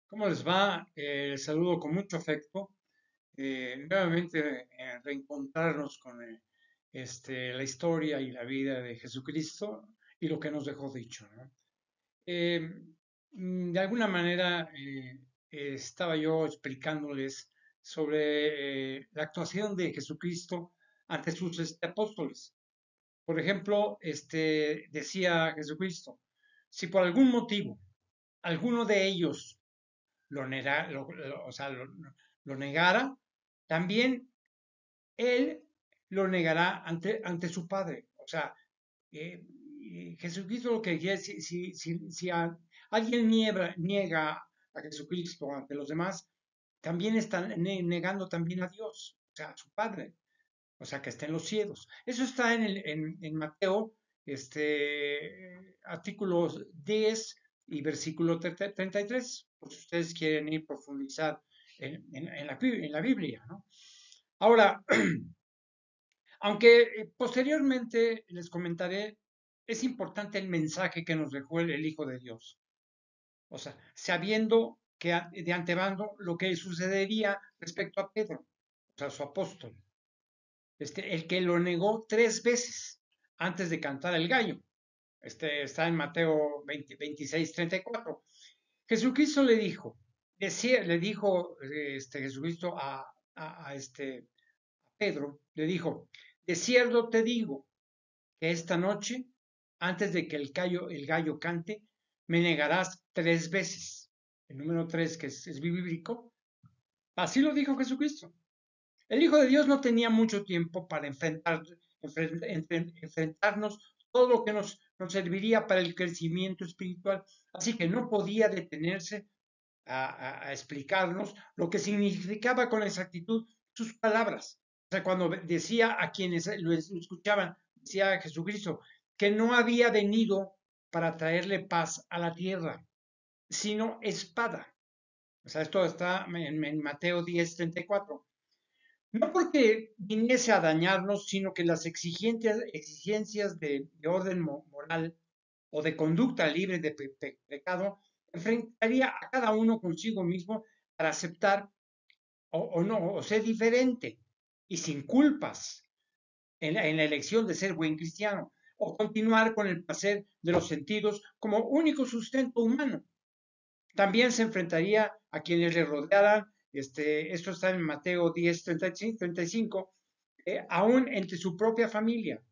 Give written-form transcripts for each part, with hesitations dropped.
¿Cómo les va? Les saludo con mucho afecto. Nuevamente reencontrarnos con la historia y la vida de Jesucristo y lo que nos dejó dicho, ¿no? Eh, de alguna manera estaba yo explicándoles sobre la actuación de Jesucristo ante sus apóstoles. Por ejemplo, decía Jesucristo, si por algún motivo alguno de ellos o sea, lo negara, también él lo negará ante su Padre. O sea, eh, Jesucristo lo que quiere, si alguien niega a Jesucristo ante los demás, también está negando también a Dios, o sea, a su Padre, o sea, que está en los cielos. Eso está en Mateo, artículos 10 y versículo 33, por si ustedes quieren ir a profundizar en la Biblia, ¿no? Ahora, aunque posteriormente les comentaré, es importante el mensaje que nos dejó el Hijo de Dios. O sea, sabiendo que de antemano lo que sucedería respecto a Pedro, o sea, su apóstol, el que lo negó 3 veces antes de cantar el gallo. Está en Mateo 20, 26, 34. Jesucristo le dijo Jesucristo a Pedro, le dijo, de cierto te digo que esta noche, antes de que el gallo cante, me negarás 3 veces. El número 3, que es bíblico, así lo dijo Jesucristo. El Hijo de Dios no tenía mucho tiempo para enfrentarnos todo lo que nos serviría para el crecimiento espiritual. Así que no podía detenerse a explicarnos lo que significaba con exactitud sus palabras. O sea, cuando decía a quienes lo escuchaban, decía a Jesucristo, que no había venido para traerle paz a la tierra, sino espada. O sea, esto está en Mateo 10:34. No porque viniese a dañarnos, sino que las exigencias de orden moral o de conducta libre de pecado enfrentaría a cada uno consigo mismo para aceptar o no, o ser diferente y sin culpas en la elección de ser buen cristiano o continuar con el placer de los sentidos como único sustento humano. También se enfrentaría a quienes le rodearan, esto está en Mateo 10, 35, aún entre su propia familia,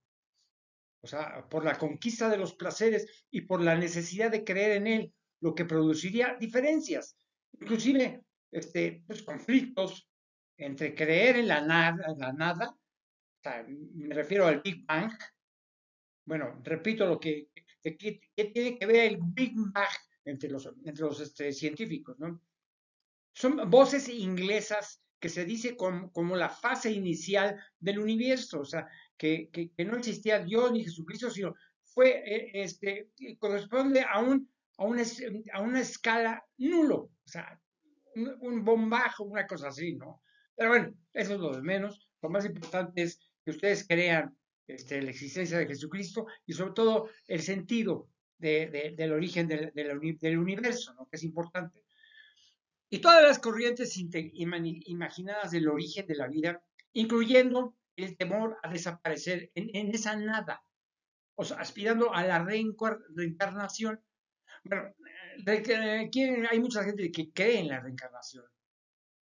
o sea, por la conquista de los placeres y por la necesidad de creer en él, lo que produciría diferencias, inclusive pues, conflictos entre creer en la nada, o sea, me refiero al Big Bang. Bueno, repito que tiene que ver el Big Bang entre los científicos, ¿no? Son voces inglesas que se dice como la fase inicial del universo, o sea, que no existía Dios ni Jesucristo, sino corresponde a una escala nulo, o sea, un bombajo, una cosa así, ¿no? Pero bueno, eso es lo de menos. Lo más importante es que ustedes crean la existencia de Jesucristo y sobre todo el sentido del origen del universo, ¿no? Que es importante. Y todas las corrientes imaginadas del origen de la vida, incluyendo el temor a desaparecer en esa nada, o sea, aspirando a la reencarnación. Bueno, hay mucha gente que cree en la reencarnación.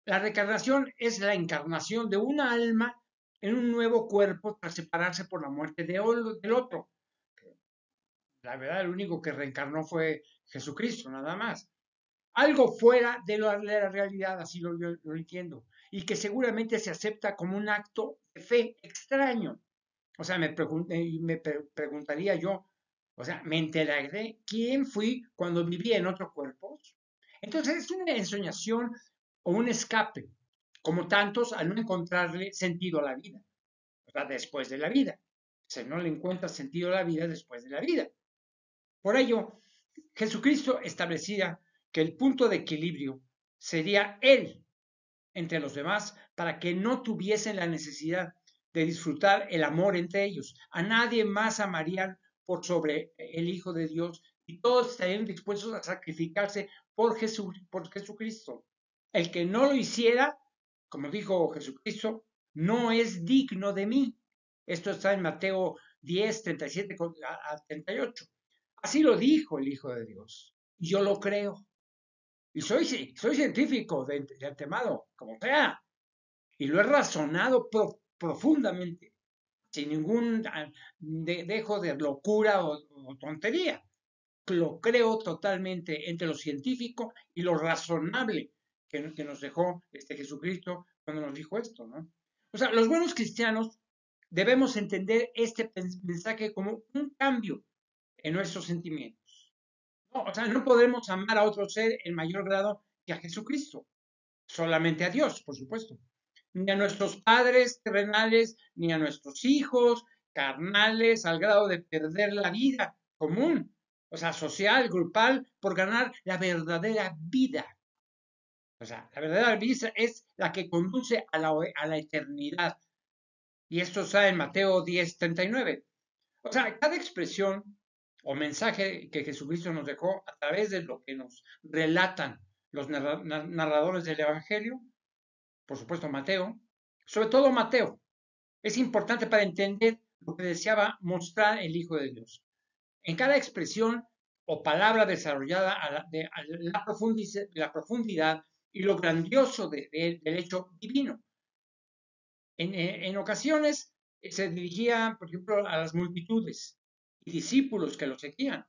La reencarnación es la encarnación de una alma en un nuevo cuerpo tras separarse por la muerte del otro. La verdad, el único que reencarnó fue Jesucristo, nada más. Algo fuera de la realidad, así lo entiendo, y que seguramente se acepta como un acto de fe extraño. O sea, preguntaría yo, o sea, me enteraré quién fui cuando vivía en otro cuerpo. Entonces es una ensoñación o un escape, como tantos al no encontrarle sentido a la vida, o sea, después de la vida. O sea, no le encuentra sentido a la vida después de la vida. Por ello, Jesucristo establecía que el punto de equilibrio sería Él entre los demás para que no tuviesen la necesidad de disfrutar el amor entre ellos. A nadie más amarían por sobre el Hijo de Dios y todos estarían dispuestos a sacrificarse por Jesucristo. El que no lo hiciera, como dijo Jesucristo, no es digno de mí. Esto está en Mateo 10, 37 a 38. Así lo dijo el Hijo de Dios. Y yo lo creo. Y soy científico de antemano, como sea. Y lo he razonado profundamente, sin ningún dejo de locura o tontería. Lo creo totalmente entre lo científico y lo razonable que nos dejó Jesucristo cuando nos dijo esto, ¿no? O sea, los buenos cristianos debemos entender este mensaje como un cambio en nuestros sentimientos. No, o sea, no podemos amar a otro ser en mayor grado que a Jesucristo, solamente a Dios, por supuesto. Ni a nuestros padres terrenales, ni a nuestros hijos carnales, al grado de perder la vida común, o sea, social, grupal, por ganar la verdadera vida. O sea, la verdadera vida es la que conduce a la eternidad. Y esto está en Mateo 10, 39. O sea, cada expresión o mensaje que Jesucristo nos dejó a través de lo que nos relatan los narradores del Evangelio, por supuesto Mateo, sobre todo Mateo, es importante para entender lo que deseaba mostrar el Hijo de Dios. En cada expresión o palabra desarrollada a la profundidad y lo grandioso del hecho divino. En ocasiones se dirigía, por ejemplo, a las multitudes y discípulos que lo seguían,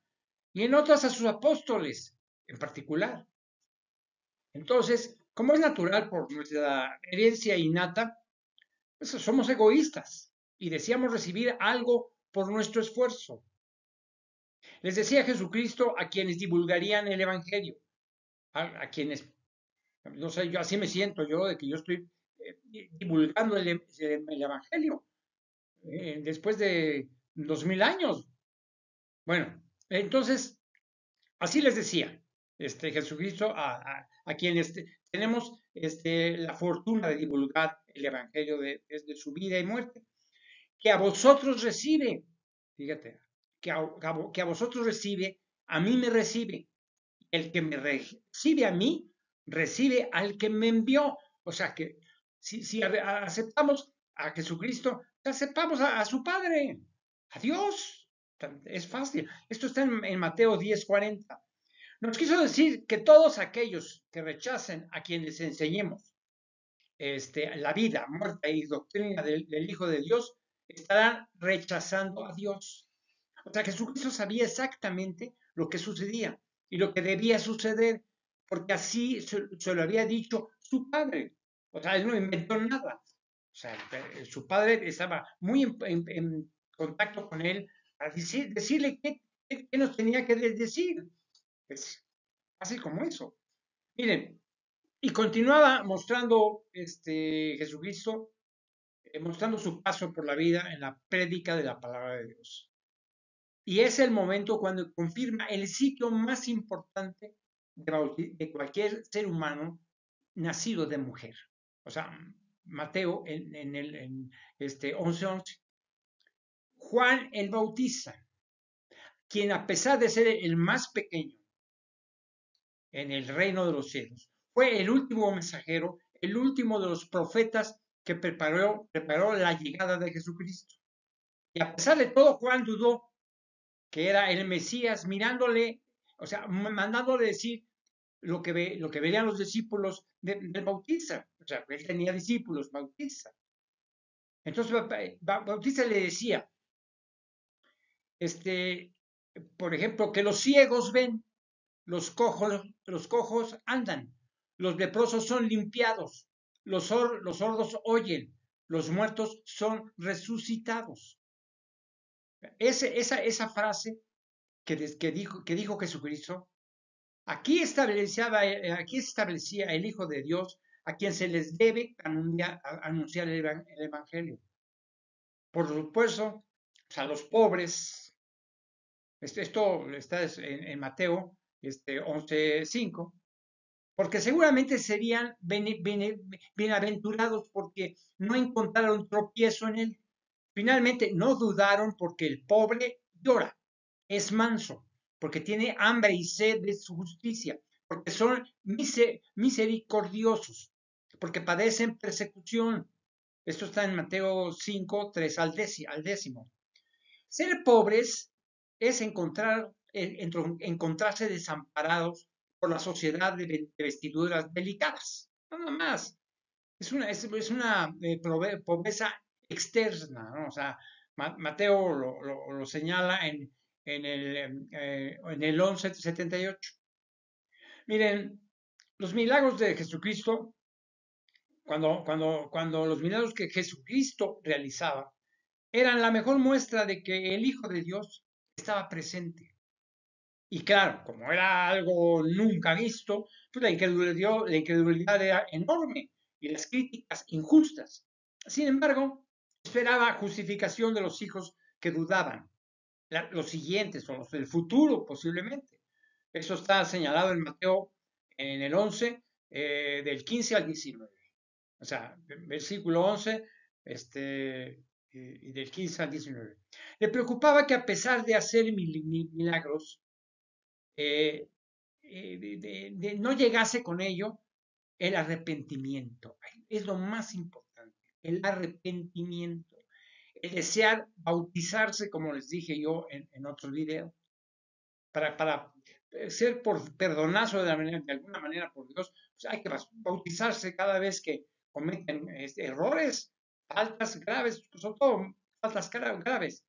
y en otras a sus apóstoles en particular. Entonces, como es natural por nuestra herencia innata, pues somos egoístas y deseamos recibir algo por nuestro esfuerzo. Les decía Jesucristo a quienes divulgarían el Evangelio, a quienes, no sé, yo así me siento yo, de que yo estoy divulgando el Evangelio después de 2000 años. Bueno, entonces, así les decía Jesucristo a quienes tenemos la fortuna de divulgar el Evangelio desde su vida y muerte, que a vosotros recibe, fíjate, que a vosotros recibe, a mí me recibe. El que me recibe a mí, recibe al que me envió. O sea que si aceptamos a Jesucristo, aceptamos a su Padre, a Dios. Es fácil. Esto está en Mateo 10:40. Nos quiso decir que todos aquellos que rechacen a quienes enseñemos la vida, muerte y doctrina del Hijo de Dios, estarán rechazando a Dios. O sea, Jesucristo sabía exactamente lo que sucedía y lo que debía suceder, porque así se lo había dicho su padre. O sea, él no inventó nada. O sea, su padre estaba muy en contacto con él para decirle qué nos tenía que decir. Es así como eso. Miren, y continuaba mostrando Jesucristo, mostrando su paso por la vida en la prédica de la palabra de Dios. Y es el momento cuando confirma el sitio más importante de cualquier ser humano nacido de mujer. O sea, Mateo en 11:11. Juan el Bautista, quien a pesar de ser el más pequeño en el reino de los cielos, fue el último mensajero, el último de los profetas que preparó la llegada de Jesucristo. Y a pesar de todo, Juan dudó que era el Mesías, mirándole, o sea, mandándole decir lo que verían los discípulos del Bautista. O sea, él tenía discípulos, Bautista. Entonces, Bautista le decía, por ejemplo, que los ciegos ven, los cojos andan, los leprosos son limpiados, los sordos oyen, los muertos son resucitados. Esa frase que dijo Jesucristo, aquí establecía el Hijo de Dios a quien se les debe anunciar el Evangelio. Por supuesto, a los pobres, esto está en Mateo 11:5, porque seguramente serían bienaventurados porque no encontraron tropiezo en él. Finalmente, no dudaron porque el pobre llora, es manso, porque tiene hambre y sed de su justicia, porque son misericordiosos, porque padecen persecución. Esto está en Mateo 5, 3 al décimo. Ser pobres es encontrarse desamparados por la sociedad de vestiduras delicadas. Nada más. Es una pobreza externa, ¿no? O sea, Mateo lo señala en el 11:78. Miren, los milagros de Jesucristo, cuando los milagros que Jesucristo realizaba, eran la mejor muestra de que el Hijo de Dios estaba presente. Y claro, como era algo nunca visto, pues la incredulidad era enorme y las críticas injustas. Sin embargo, esperaba justificación de los hijos que dudaban, los siguientes o los del futuro posiblemente. Eso está señalado en Mateo en el 11, del 15 al 19. O sea, versículo 11, y del 15 al 19. Le preocupaba que a pesar de hacer milagros, no llegase con ello el arrepentimiento. Es lo más importante, el arrepentimiento, el desear bautizarse, como les dije yo en otros videos, para ser perdonazo de alguna manera por Dios, pues hay que bautizarse cada vez que cometen errores, faltas graves, sobre todo faltas graves,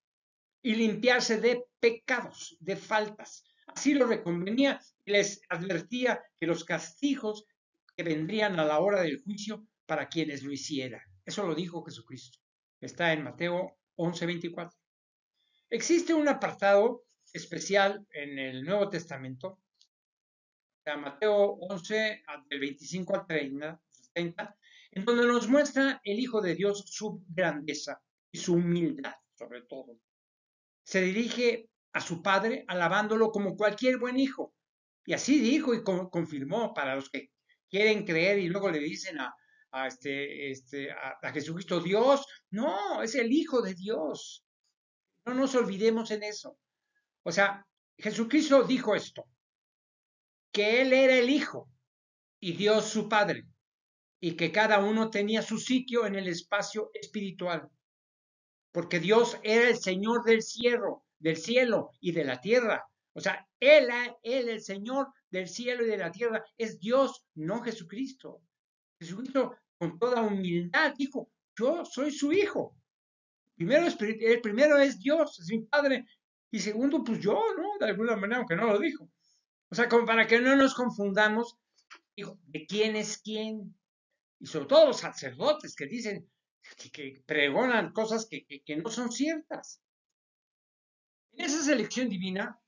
y limpiarse de pecados, de faltas. Así lo reconvenía y les advertía que los castigos que vendrían a la hora del juicio para quienes lo hicieran. Eso lo dijo Jesucristo. Está en Mateo 11:24. Existe un apartado especial en el Nuevo Testamento, Mateo 11, del 25 al 30, en donde nos muestra el Hijo de Dios su grandeza y su humildad, sobre todo. Se dirige a su padre alabándolo como cualquier buen hijo. Y así dijo y confirmó para los que quieren creer y luego le dicen a Jesucristo Dios. No, es el Hijo de Dios. No nos olvidemos en eso. O sea, Jesucristo dijo esto, que Él era el Hijo y Dios su Padre, y que cada uno tenía su sitio en el espacio espiritual, porque Dios era el Señor del cielo y de la tierra. O sea, Él, el Señor del cielo y de la tierra, es Dios, no Jesucristo. Jesucristo, con toda humildad, dijo, yo soy su hijo. El primero es Dios, es mi Padre, y segundo, pues yo, ¿no? De alguna manera, aunque no lo dijo. O sea, como para que no nos confundamos, dijo, ¿de quién es quién? Y sobre todo los sacerdotes que dicen, que pregonan cosas que no son ciertas. En esa selección divina,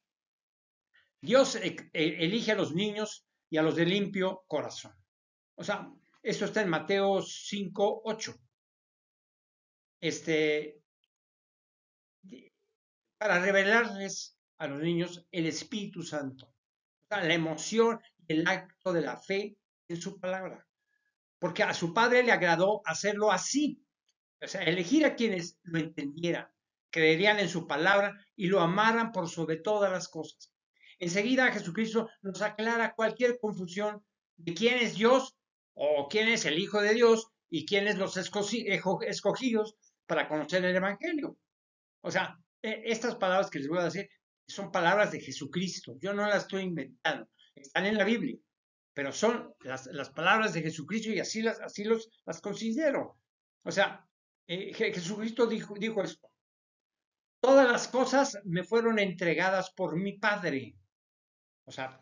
Dios elige a los niños y a los de limpio corazón. O sea, esto está en Mateo 5:8. Para revelarles a los niños el Espíritu Santo. O sea, la emoción y el acto de la fe en su palabra. Porque a su padre le agradó hacerlo así. O sea, elegir a quienes lo entendieran, creerían en su palabra y lo amaran por sobre todas las cosas. Enseguida Jesucristo nos aclara cualquier confusión de quién es Dios o quién es el Hijo de Dios y quiénes los escogidos para conocer el Evangelio. O sea, estas palabras que les voy a decir son palabras de Jesucristo. Yo no las estoy inventando. Están en la Biblia, pero son las palabras de Jesucristo y así las considero. O sea, Jesucristo dijo esto. Todas las cosas me fueron entregadas por mi Padre. O sea,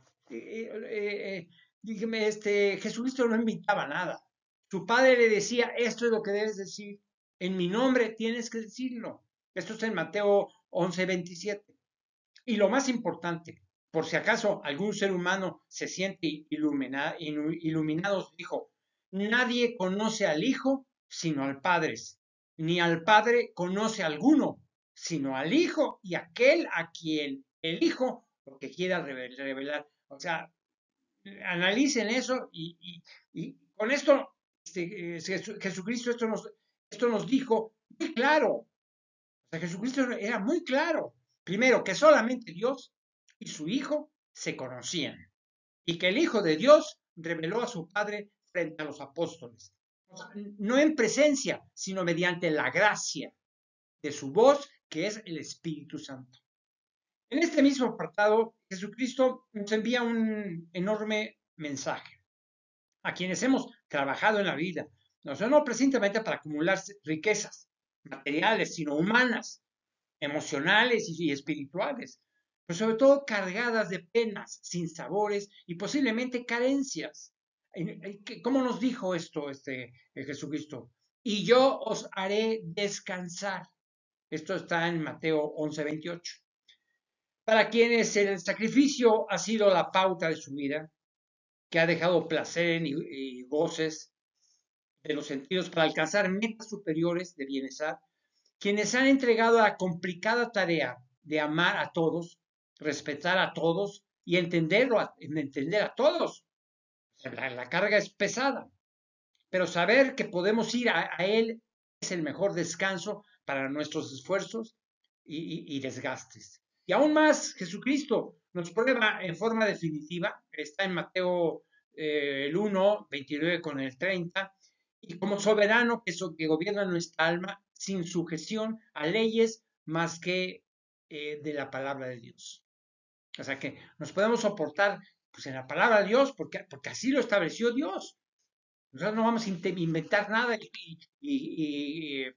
Jesucristo no inventaba nada. Su Padre le decía, esto es lo que debes decir. En mi nombre tienes que decirlo. Esto está en Mateo 11:27. Y lo más importante, por si acaso algún ser humano se siente iluminado, dijo, nadie conoce al Hijo sino al Padre, ni al Padre conoce a alguno, sino al Hijo y aquel a quien el Hijo lo que quiera revelar. O sea, analicen eso y con esto Jesucristo esto nos dijo muy claro. O sea, Jesucristo era muy claro. Primero, que solamente Dios y su Hijo se conocían, y que el Hijo de Dios reveló a su Padre frente a los apóstoles. O sea, no en presencia, sino mediante la gracia de su voz, que es el Espíritu Santo. En este mismo apartado, Jesucristo nos envía un enorme mensaje a quienes hemos trabajado en la vida, no precisamente para acumular riquezas materiales, sino humanas, emocionales y espirituales, pero sobre todo cargadas de penas, sinsabores y posiblemente carencias. ¿Cómo nos dijo esto Jesucristo? Y yo os haré descansar. Esto está en Mateo 11:28. Para quienes el sacrificio ha sido la pauta de su vida, que ha dejado placer y goces de los sentidos para alcanzar metas superiores de bienestar, quienes han entregado a la complicada tarea de amar a todos, respetar a todos y entender a todos. La carga es pesada, pero saber que podemos ir a Él es el mejor descanso para nuestros esfuerzos y desgastes. Y aún más, Jesucristo nos prueba en forma definitiva, está en Mateo el 1, 29 con el 30, y como soberano que gobierna nuestra alma sin sujeción a leyes más que de la palabra de Dios. O sea que nos podemos soportar pues, en la palabra de Dios porque así lo estableció Dios. Nosotros no vamos a inventar nada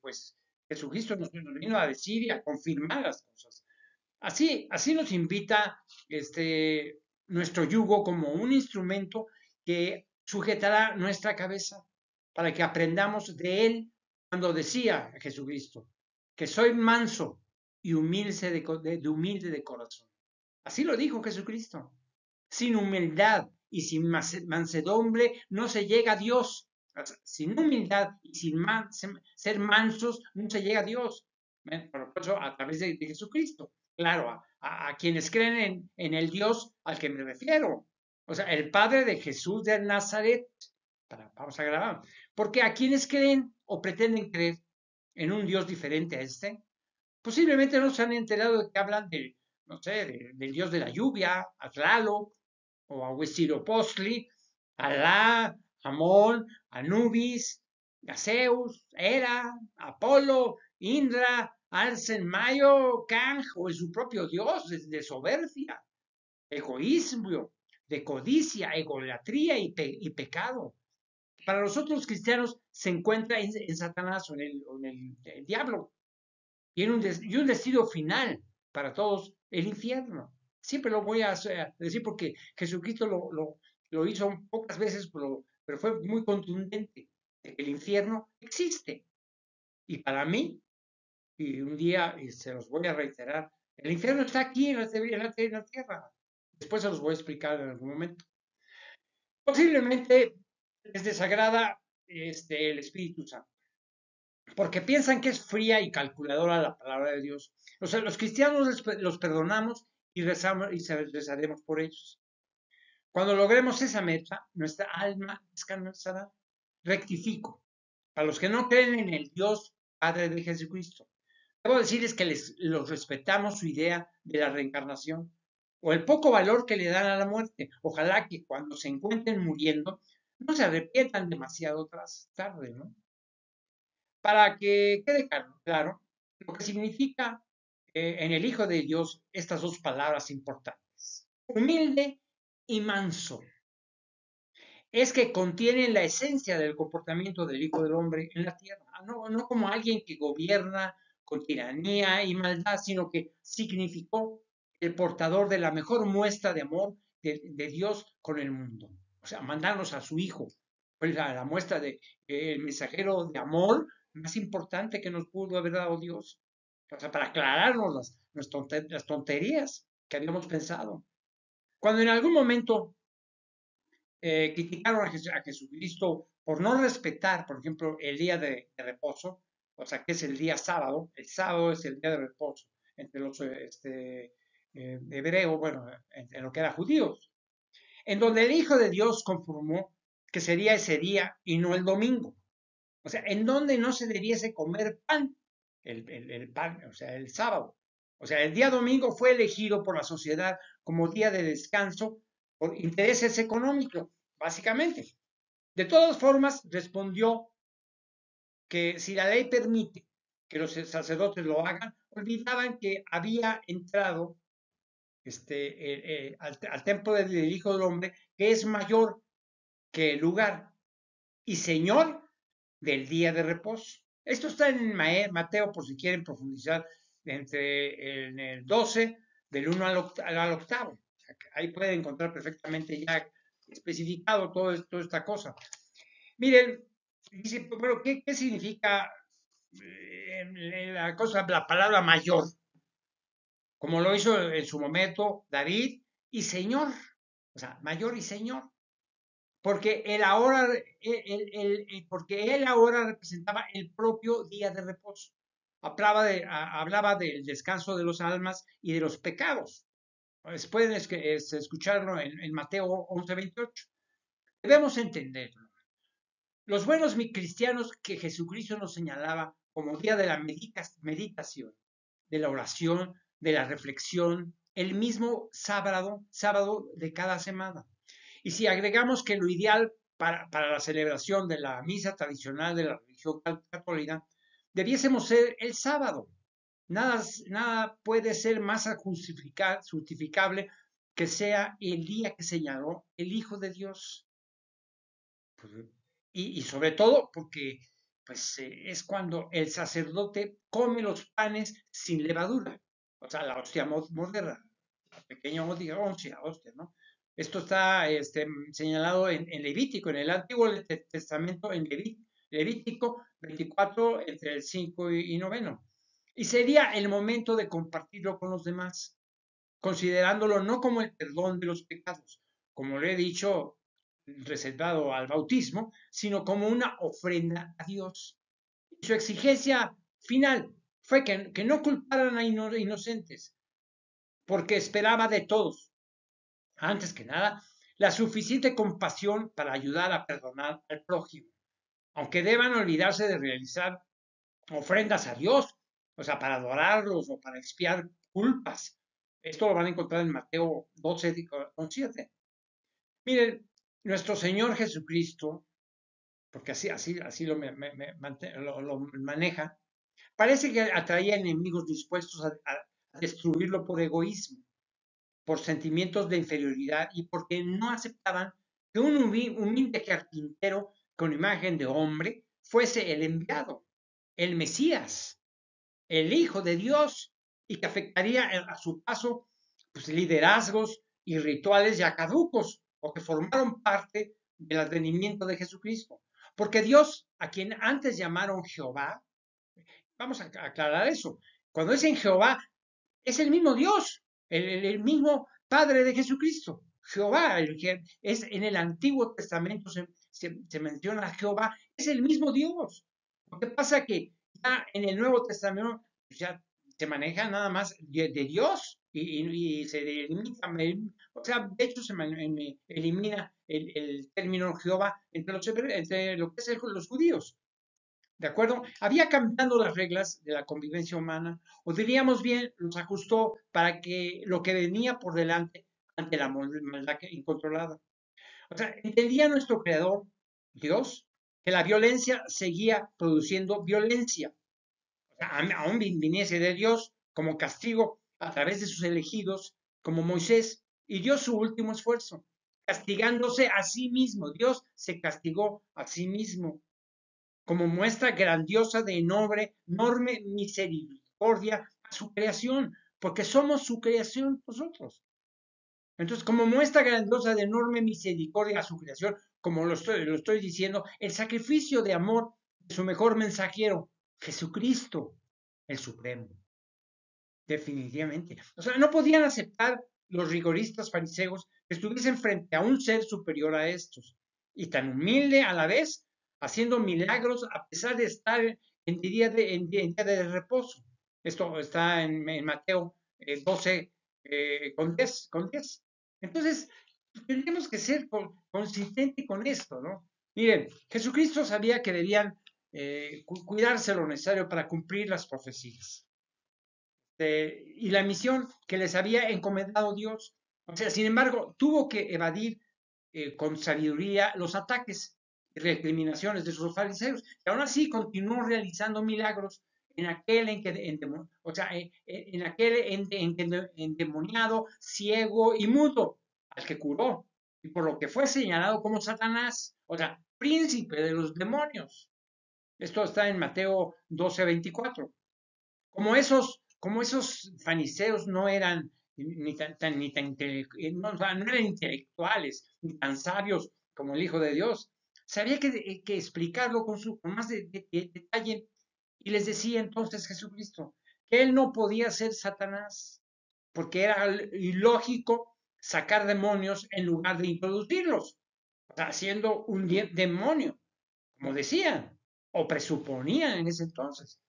pues Jesucristo nos vino a decir y a confirmar las cosas. Así nos invita nuestro yugo como un instrumento que sujetará nuestra cabeza para que aprendamos de él cuando decía Jesucristo que soy manso y humilde de corazón. Así lo dijo Jesucristo. Sin humildad y sin mansedumbre no se llega a Dios. Sin humildad y sin ser mansos no se llega a Dios. Por eso a través de Jesucristo. Claro, a quienes creen en el Dios al que me refiero. O sea, el Padre de Jesús de Nazaret. Vamos a grabar. Porque a quienes creen o pretenden creer en un Dios diferente a este, posiblemente no se han enterado de que hablan no sé, del Dios de la lluvia, a Tlaloc, o a Huitzilopochtli, Alá, Amón, Anubis, a Zeus, Hera, Apolo, Indra, Arsen Mayo, Kang, o en su propio Dios de soberbia, egoísmo, de codicia, egolatría y pecado. Para los otros cristianos se encuentra en Satanás o en el diablo y un destino final para todos, el infierno. Siempre lo voy a decir porque Jesucristo lo hizo pocas veces, pero fue muy contundente. El infierno existe. Y para mí, y un día y se los voy a reiterar, el infierno está aquí en la tierra. Después se los voy a explicar en algún momento. Posiblemente les desagrada el Espíritu Santo, porque piensan que es fría y calculadora la palabra de Dios. O sea, los cristianos los perdonamos y rezamos y rezaremos por ellos. Cuando logremos esa meta, nuestra alma descansará. Rectifico. Para los que no creen en el Dios Padre de Jesucristo, debo decirles que los respetamos su idea de la reencarnación o el poco valor que le dan a la muerte. Ojalá que cuando se encuentren muriendo no se arrepientan demasiado tarde, ¿no? Para que quede claro lo que significa en el Hijo de Dios estas dos palabras importantes. Humilde y manso. Es que contienen la esencia del comportamiento del Hijo del Hombre en la tierra. No como alguien que gobierna con tiranía y maldad, sino que significó el portador de la mejor muestra de amor de Dios con el mundo. O sea, mandarnos a su Hijo. Pues la muestra el mensajero de amor más importante que nos pudo haber dado Dios. O sea, para aclararnos las tonterías que habíamos pensado. Cuando en algún momento criticaron a Jesucristo por no respetar, por ejemplo, el día de reposo, o sea, que es el día sábado. El sábado es el día de reposo entre los hebreos, bueno, en lo que eran judíos, en donde el Hijo de Dios confirmó que sería ese día y no el domingo. O sea, en donde no se debiese comer pan, el pan, o sea, el sábado. O sea, el día domingo fue elegido por la sociedad como día de descanso por intereses económicos, básicamente. De todas formas, respondió que si la ley permite que los sacerdotes lo hagan, olvidaban que había entrado al templo del Hijo del Hombre, que es mayor que el lugar y Señor del día de reposo. Esto está en Mateo, por si quieren profundizar, en el 12, del 1 al octavo. O sea, ahí pueden encontrar perfectamente ya especificado toda esta cosa. Miren, dice, bueno, ¿qué significa la palabra mayor? Como lo hizo en su momento David y Señor, o sea, mayor y Señor, porque porque él ahora representaba el propio día de reposo. Hablaba del descanso de los almas y de los pecados. Pueden escucharlo en Mateo 11:28. Debemos entenderlo. Los buenos cristianos que Jesucristo nos señalaba como día de la meditación, de la oración, de la reflexión, el mismo sábado de cada semana. Y si agregamos que lo ideal para la celebración de la misa tradicional de la religión católica debiésemos ser el sábado. Nada puede ser más justificable que sea el día que señaló el Hijo de Dios. Y sobre todo porque pues, es cuando el sacerdote come los panes sin levadura, o sea, la hostia moderna, la pequeña hostia, ¿no? Esto está señalado en Levítico, en el Antiguo Testamento, en Levítico 24, entre el 5 y 9. Y sería el momento de compartirlo con los demás, considerándolo no como el perdón de los pecados, como le he dicho, reservado al bautismo, sino como una ofrenda a Dios. Y su exigencia final fue que no culparan a inocentes, porque esperaba de todos, antes que nada, la suficiente compasión para ayudar a perdonar al prójimo, aunque deban olvidarse de realizar ofrendas a Dios, o sea, para adorarlos o para expiar culpas. Esto lo van a encontrar en Mateo 12:7. Miren, nuestro Señor Jesucristo, porque así lo maneja, parece que atraía enemigos dispuestos a destruirlo por egoísmo, por sentimientos de inferioridad y porque no aceptaban que un humilde carpintero con imagen de hombre fuese el enviado, el Mesías, el Hijo de Dios, y que afectaría a su paso pues, liderazgos y rituales ya caducos o que formaron parte del advenimiento de Jesucristo. Porque Dios, a quien antes llamaron Jehová, vamos a aclarar eso, cuando dicen Jehová, es el mismo Dios, el mismo Padre de Jesucristo. Jehová, es en el Antiguo Testamento se menciona a Jehová, es el mismo Dios. Lo que pasa que ya en el Nuevo Testamento ya se maneja nada más de Dios y se limita, o sea, de hecho se elimina el término Jehová entre lo que es los judíos. ¿De acuerdo? Había cambiado las reglas de la convivencia humana, o diríamos bien, los ajustó para que lo que venía por delante ante la maldad incontrolada. O sea, entendía nuestro creador, Dios, que la violencia seguía produciendo violencia. O sea, aún viniese de Dios como castigo a través de sus elegidos, como Moisés, y dio su último esfuerzo, castigándose a sí mismo. Dios se castigó a sí mismo como muestra grandiosa de enorme misericordia a su creación, porque somos su creación nosotros. Entonces, como muestra grandiosa de enorme misericordia a su creación, como lo estoy diciendo, el sacrificio de amor de su mejor mensajero, Jesucristo, el Supremo. Definitivamente. O sea, no podían aceptar los rigoristas fariseos que estuviesen frente a un ser superior a estos, y tan humilde a la vez, haciendo milagros a pesar de estar en día de reposo. Esto está en Mateo 12 con 10. Entonces, tenemos que ser consistentes con esto, ¿no? Miren, Jesucristo sabía que debían cuidarse lo necesario para cumplir las profecías. y la misión que les había encomendado Dios. O sea, sin embargo, tuvo que evadir con sabiduría los ataques y recriminaciones de sus fariseos. Y aún así continuó realizando milagros en aquel o sea, en aquel endemoniado, ciego y mudo, al que curó, y por lo que fue señalado como Satanás, o sea, príncipe de los demonios. Esto está en Mateo 12:24. Como esos fariseos no eran no eran intelectuales, ni tan sabios como el Hijo de Dios, sabía que explicarlo con más detalle, y les decía entonces Jesucristo que él no podía ser Satanás, porque era ilógico sacar demonios en lugar de introducirlos, o sea, siendo un demonio, como decían, o presuponían en ese entonces.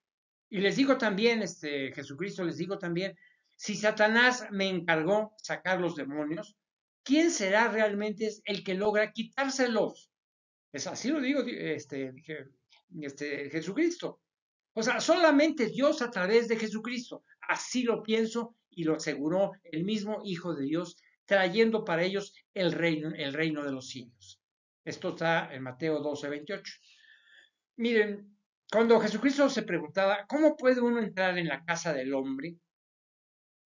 Y les digo también, Jesucristo les digo también, si Satanás me encargó sacar los demonios, ¿quién será realmente el que logra quitárselos? Es así lo digo, Jesucristo. O sea, solamente Dios a través de Jesucristo. Así lo pienso y lo aseguró el mismo Hijo de Dios, trayendo para ellos el reino de los cielos. Esto está en Mateo 12:28. Miren, cuando Jesucristo se preguntaba, ¿cómo puede uno entrar en la casa del hombre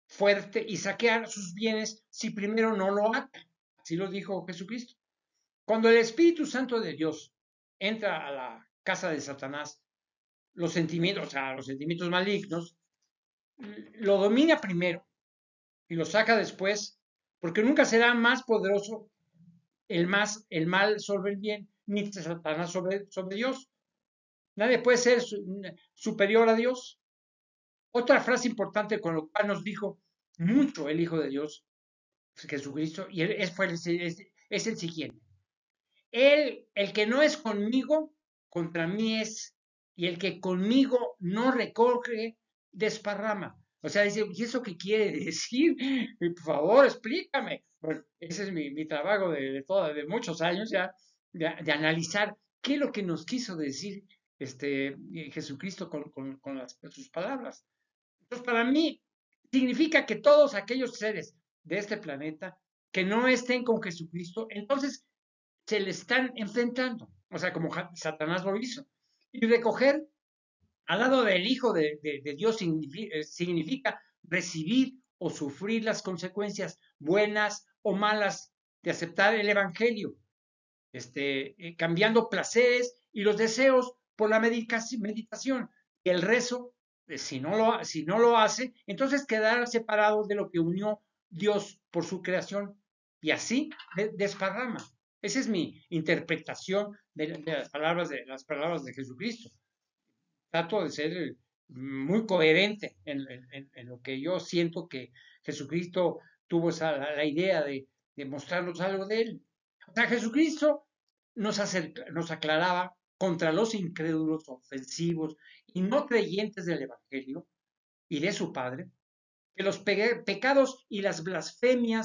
fuerte y saquear sus bienes si primero no lo ata? Así lo dijo Jesucristo. Cuando el Espíritu Santo de Dios entra a la casa de Satanás, o sea, los sentimientos malignos, lo domina primero y lo saca después, porque nunca será más poderoso el mal sobre el bien, ni Satanás sobre Dios. Nadie puede ser superior a Dios. Otra frase importante con lo cual nos dijo mucho el Hijo de Dios, Jesucristo, y es el siguiente. El que no es conmigo, contra mí es, y el que conmigo no recoge, desparrama. O sea, dice, ¿y eso qué quiere decir? Por favor, explícame. Bueno, ese es mi trabajo de muchos años ya, de analizar qué es lo que nos quiso decir Jesucristo con sus palabras. Entonces, para mí, significa que todos aquellos seres de este planeta que no estén con Jesucristo, entonces se le están enfrentando, o sea, como Satanás lo hizo. Y recoger al lado del Hijo de Dios significa recibir o sufrir las consecuencias buenas o malas de aceptar el Evangelio, cambiando placeres y los deseos por la meditación. Y el rezo, si no lo hace, entonces quedará separado de lo que unió Dios por su creación, y así desparrama. Esa es mi interpretación de las palabras de Jesucristo. Trato de ser muy coherente en lo que yo siento que Jesucristo tuvo la idea de mostrarnos algo de él. O sea, Jesucristo nos aclaraba contra los incrédulos, ofensivos y no creyentes del Evangelio y de su Padre, que los pecados y las blasfemia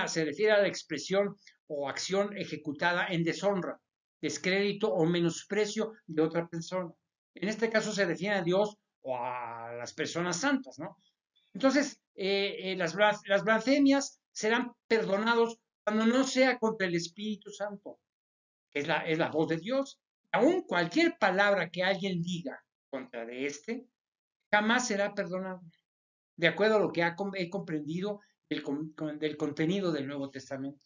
se refiere a la expresión o acción ejecutada en deshonra, descrédito o menosprecio de otra persona. En este caso se refiere a Dios o a las personas santas, ¿no? Entonces, las blasfemias serán perdonados cuando no sea contra el Espíritu Santo, que es la voz de Dios. Aún cualquier palabra que alguien diga contra de jamás será perdonado, de acuerdo a lo que he comprendido del contenido del Nuevo Testamento.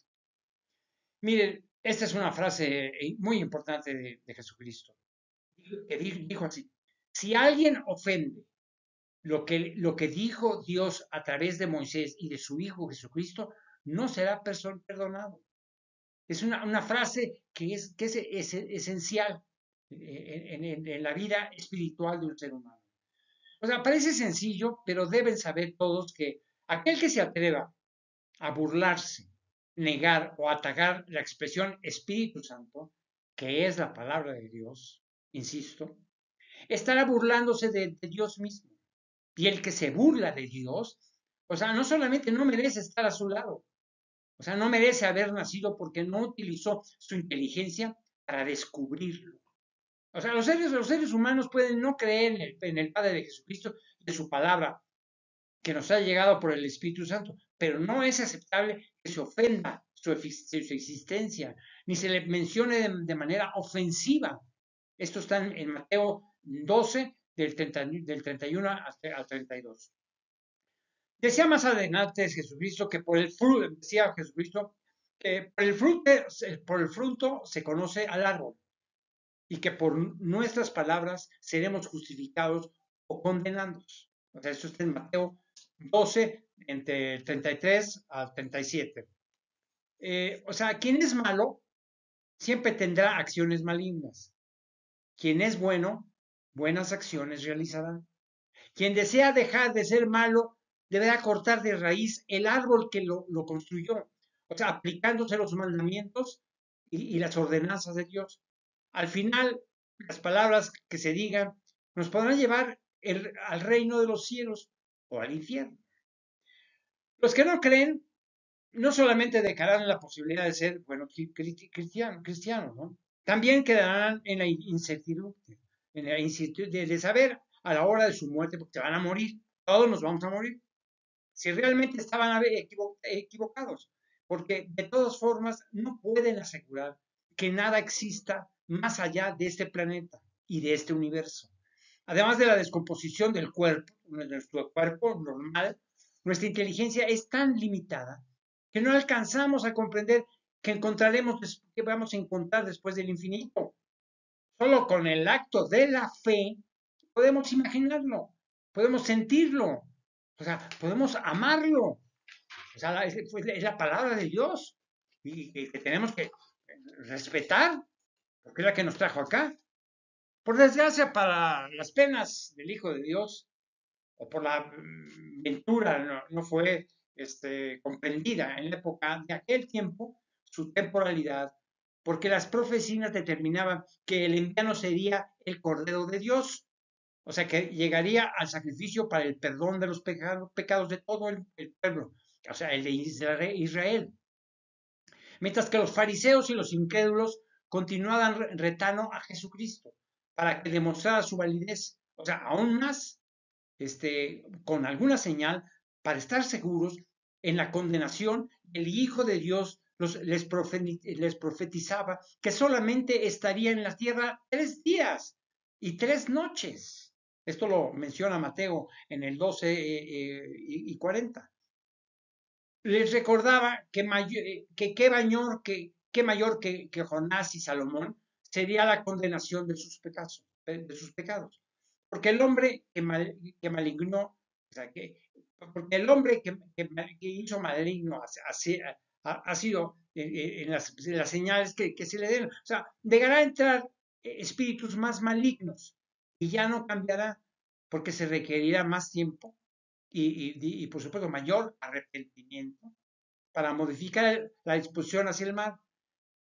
Miren, esta es una frase muy importante de Jesucristo, que dijo así: si alguien ofende lo que dijo Dios a través de Moisés y de su Hijo Jesucristo, no será perdonado. Es una frase que es esencial en la vida espiritual de un ser humano. O sea, parece sencillo, pero deben saber todos que aquel que se atreva a burlarse, negar o atacar la expresión Espíritu Santo, que es la palabra de Dios, insisto, estará burlándose de Dios mismo. Y el que se burla de Dios, o sea, no solamente no merece estar a su lado, o sea, no merece haber nacido porque no utilizó su inteligencia para descubrirlo. O sea, los seres humanos pueden no creer en el Padre de Jesucristo, de su palabra, que nos ha llegado por el Espíritu Santo, pero no es aceptable que se ofenda su existencia, ni se le mencione de manera ofensiva. Esto está en Mateo 12, del 31 al 32. Decía más adelante Jesucristo que por el fruto, decía Jesucristo, que por el fruto se conoce al árbol y que por nuestras palabras seremos justificados o condenados. O sea, esto está en Mateo 12, entre el 33 al 37. O sea, quien es malo siempre tendrá acciones malignas. Quien es bueno, buenas acciones realizará. Quien desea dejar de ser malo, deberá cortar de raíz el árbol que lo construyó. O sea, aplicándose los mandamientos y las ordenanzas de Dios. Al final, las palabras que se digan nos podrán llevar al reino de los cielos o al infierno. Los que no creen no solamente dejarán la posibilidad de ser buenos cristianos, ¿no? También quedarán en la incertidumbre, de saber a la hora de su muerte, porque van a morir, todos nos vamos a morir, si realmente estaban equivocados, porque de todas formas no pueden asegurar que nada exista más allá de este planeta y de este universo. Además de la descomposición del cuerpo, nuestro cuerpo normal, nuestra inteligencia es tan limitada que no alcanzamos a comprender que vamos a encontrar después del infinito. Solo con el acto de la fe podemos imaginarlo, podemos sentirlo, o sea, podemos amarlo. O sea, es la palabra de Dios y que tenemos que respetar, porque es la que nos trajo acá. Por desgracia, para las penas del Hijo de Dios, o por la ventura, no fue comprendida en la época de aquel tiempo, su temporalidad, porque las profecías determinaban que el enviado sería el Cordero de Dios, o sea, que llegaría al sacrificio para el perdón de los pecados de todo el pueblo, o sea, el de Israel. Mientras que los fariseos y los incrédulos continuaban retando a Jesucristo para que demostrara su validez, o sea, aún más, con alguna señal, para estar seguros en la condenación. El Hijo de Dios les profetizaba que solamente estaría en la tierra 3 días y 3 noches. Esto lo menciona Mateo en el 12 y 40. Les recordaba que mayor que Jonás y Salomón sería la condenación de sus pecados. Porque el hombre que malignó, o sea, porque el hombre que hizo maligno ha sido en las señales que se le den. O sea, dejará entrar espíritus más malignos y ya no cambiará porque se requerirá más tiempo y por supuesto mayor arrepentimiento para modificar la disposición hacia el mal.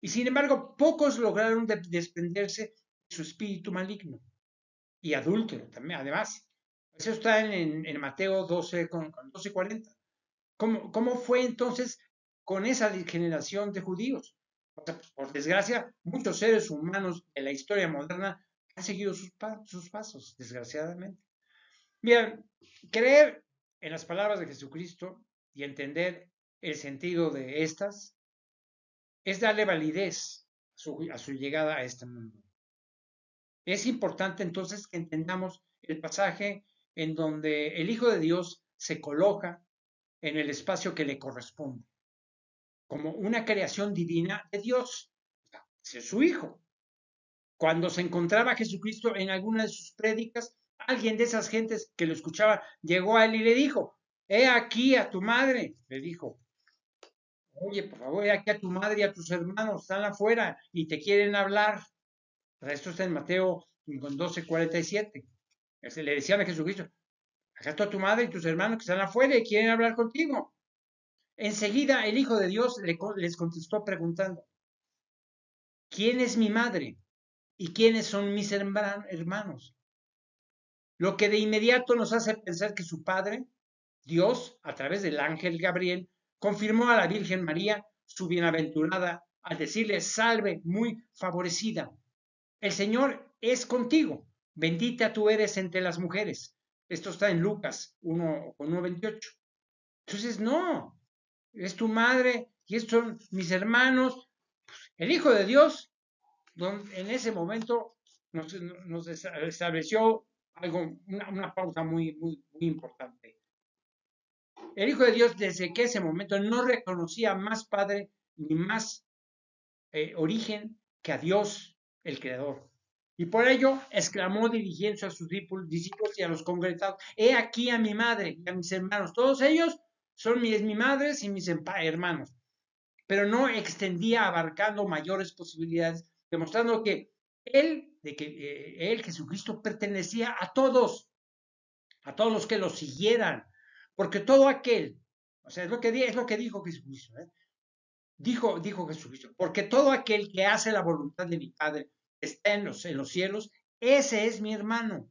Y sin embargo, pocos lograron desprenderse de su espíritu maligno y adúltero también, además. Eso está en Mateo 12, con 12:40. ¿Cómo fue entonces con esa generación de judíos? O sea, pues, por desgracia, muchos seres humanos de la historia moderna han seguido sus pasos, desgraciadamente. Bien, creer en las palabras de Jesucristo y entender el sentido de estas es darle validez a su llegada a este mundo. Es importante entonces que entendamos el pasaje en donde el Hijo de Dios se coloca en el espacio que le corresponde, como una creación divina de Dios, es su Hijo. Cuando se encontraba Jesucristo en alguna de sus prédicas, alguien de esas gentes que lo escuchaba llegó a él y le dijo: he aquí a tu madre, le dijo. Oye, por favor, he aquí a tu madre y a tus hermanos, están afuera y te quieren hablar. Esto está en Mateo 12:47. Le decían a Jesucristo: acá está tu madre y tus hermanos que están afuera y quieren hablar contigo. Enseguida el Hijo de Dios les contestó preguntando: ¿quién es mi madre y quiénes son mis hermanos? Lo que de inmediato nos hace pensar que su Padre, Dios, a través del ángel Gabriel, confirmó a la Virgen María su bienaventurada al decirle: salve, muy favorecida. El Señor es contigo. Bendita tú eres entre las mujeres. Esto está en Lucas 1:28. Entonces, no, es tu madre y estos son mis hermanos. El Hijo de Dios, en ese momento nos estableció algo, una pauta muy importante. El Hijo de Dios, desde que ese momento no reconocía más Padre ni más origen que a Dios, el Creador. Y por ello exclamó dirigiéndose a sus discípulos y a los congregados: he aquí a mi madre y a mis hermanos, todos ellos son mi madre y mis hermanos. Pero no extendía abarcando mayores posibilidades, demostrando que él, Jesucristo, pertenecía a todos los que lo siguieran, porque todo aquel, o sea, es lo que dijo Jesucristo, ¿eh? Dijo Jesucristo, porque todo aquel que hace la voluntad de mi Padre está en los cielos, ese es mi hermano,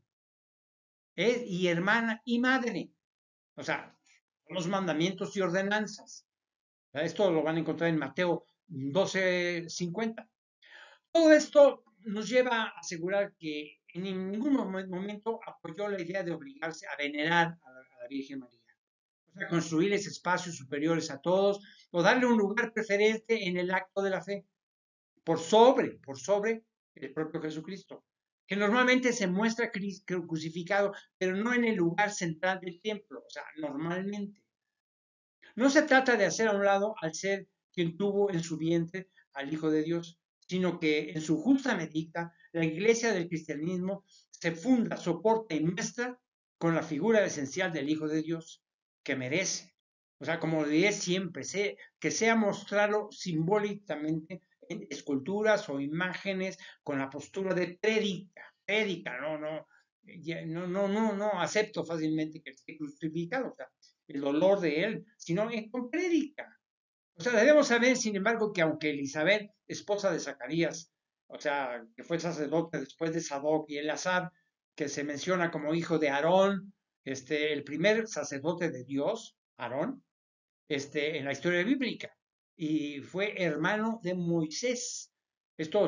y hermana y madre. O sea, los mandamientos y ordenanzas. Esto lo van a encontrar en Mateo 12:50. Todo esto nos lleva a asegurar que en ningún momento apoyó la idea de obligarse a venerar a la Virgen María. O sea, construirles espacios superiores a todos o darle un lugar preferente en el acto de la fe por sobre el propio Jesucristo, que normalmente se muestra crucificado, pero no en el lugar central del templo, o sea, normalmente. No se trata de hacer a un lado al ser quien tuvo en su vientre al Hijo de Dios, sino que en su justa medida la iglesia del cristianismo se funda, soporta y muestra con la figura esencial del Hijo de Dios que merece. O sea, como diré siempre, que sea mostrarlo simbólicamente en esculturas o imágenes con la postura de prédica, no acepto fácilmente que esté crucificado, o sea, el dolor de él, sino con prédica. O sea, debemos saber, sin embargo, que aunque Elizabeth, esposa de Zacarías, o sea, que fue sacerdote después de Sadoc y Eleazar, que se menciona como hijo de Aarón, el primer sacerdote de Dios, Aarón, en la historia bíblica, y fue hermano de Moisés. Esto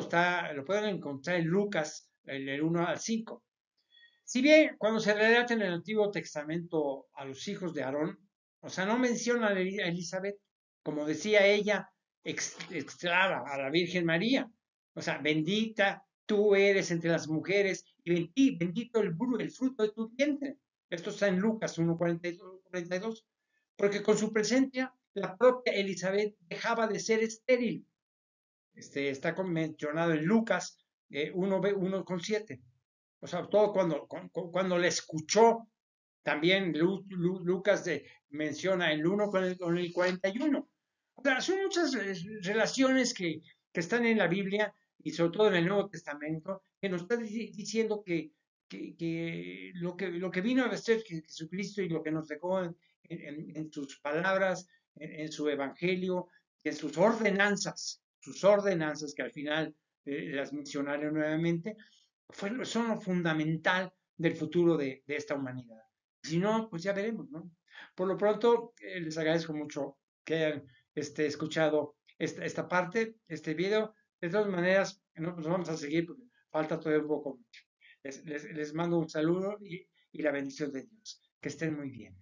lo pueden encontrar en Lucas, el 1 al 5. Si bien cuando se relata en el Antiguo Testamento a los hijos de Aarón, o sea, no menciona a Elizabeth, como decía ella, exclama a la Virgen María, o sea, bendita tú eres entre las mujeres y bendito el fruto de tu vientre. Esto está en Lucas 1:42, porque con su presencia la propia Elizabeth dejaba de ser estéril. Está mencionado en Lucas 1:7. O sea, todo cuando le escuchó, también Lucas menciona el 1 con el 41. O sea, son muchas relaciones que están en la Biblia y sobre todo en el Nuevo Testamento, que nos está diciendo que lo que vino a ser Jesucristo y lo que nos dejó en sus palabras, en su evangelio, en sus ordenanzas que al final las mencionaré nuevamente, son lo fundamental del futuro de esta humanidad. Si no, pues ya veremos, ¿no? Por lo pronto, les agradezco mucho que hayan escuchado esta parte, este video. De todas maneras, no, pues vamos a seguir porque falta todavía un poco. Les mando un saludo y la bendición de Dios. Que estén muy bien.